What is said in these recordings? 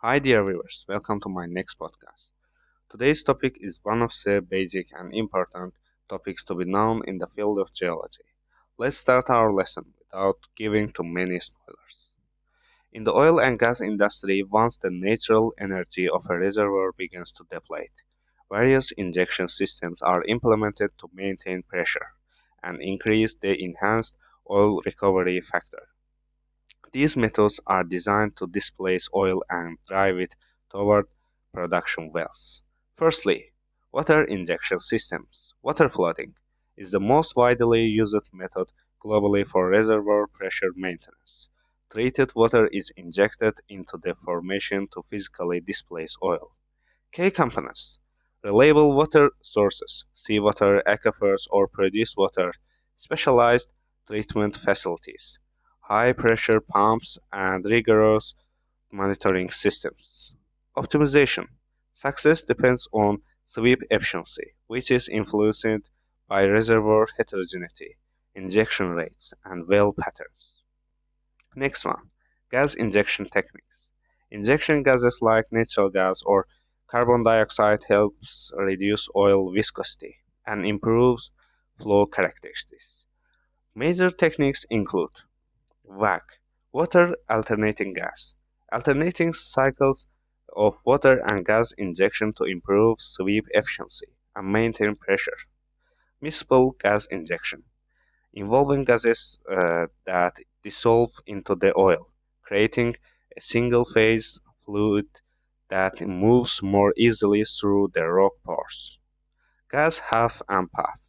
Hi, dear viewers, welcome to my next podcast. Today's topic is one of the basic and important topics to be known in the field of geology. Let's start our lesson without giving too many spoilers. In the oil and gas industry, once the natural energy of a reservoir begins to deplete, various injection systems are implemented to maintain pressure and increase the enhanced oil recovery factor. These methods are designed to displace oil and drive it toward production wells. Firstly, water injection systems. Water flooding is the most widely used method globally for reservoir pressure maintenance. Treated water is injected into the formation to physically displace oil. Key components: reliable water sources, seawater, aquifers, or produced water, specialized treatment facilities, high pressure pumps, and rigorous monitoring systems. Optimization: success depends on sweep efficiency, which is influenced by reservoir heterogeneity, injection rates, and well patterns. Next one, gas injection techniques. Injection gases like natural gas or carbon dioxide helps reduce oil viscosity and improves flow characteristics. Major techniques include WAG, water alternating gas, alternating cycles of water and gas injection to improve sweep efficiency and maintain pressure. Miscible gas injection, involving gases that dissolve into the oil, creating a single phase fluid that moves more easily through the rock pores. Gas half and puff,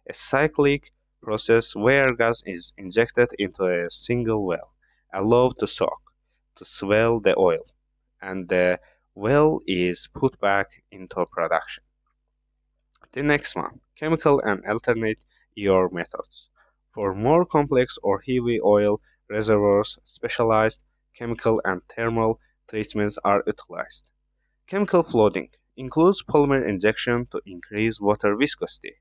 a cyclic process where gas is injected into a single well, allowed to soak, to swell the oil, and the well is put back into production. The next one, chemical and alternate EOR methods. For more complex or heavy oil reservoirs, specialized chemical and thermal treatments are utilized. Chemical flooding includes polymer injection to increase water viscosity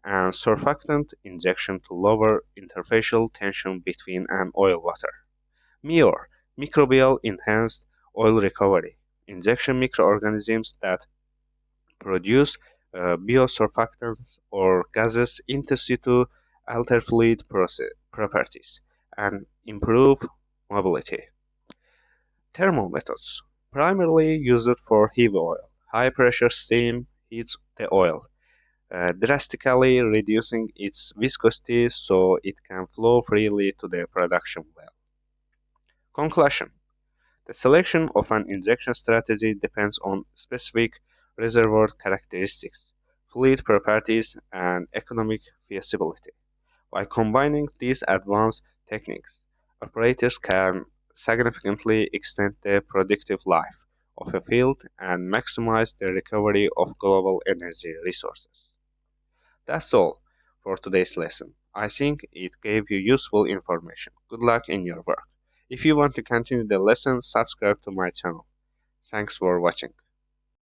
and surfactant injection to lower interfacial tension between an oil water. MEOR, microbial enhanced oil recovery, injection microorganisms that produce biosurfactants or gases into situ, alter fluid properties, and improve mobility. Thermal methods, primarily used for heavy oil. High pressure steam heats the oil, drastically reducing its viscosity so it can flow freely to the production well. Conclusion: the selection of an injection strategy depends on specific reservoir characteristics, fluid properties, and economic feasibility. By combining these advanced techniques, operators can significantly extend the productive life of a field and maximize the recovery of global energy resources. That's all for today's lesson. I think it gave you useful information. Good luck in your work. If you want to continue the lesson, subscribe to my channel. Thanks for watching.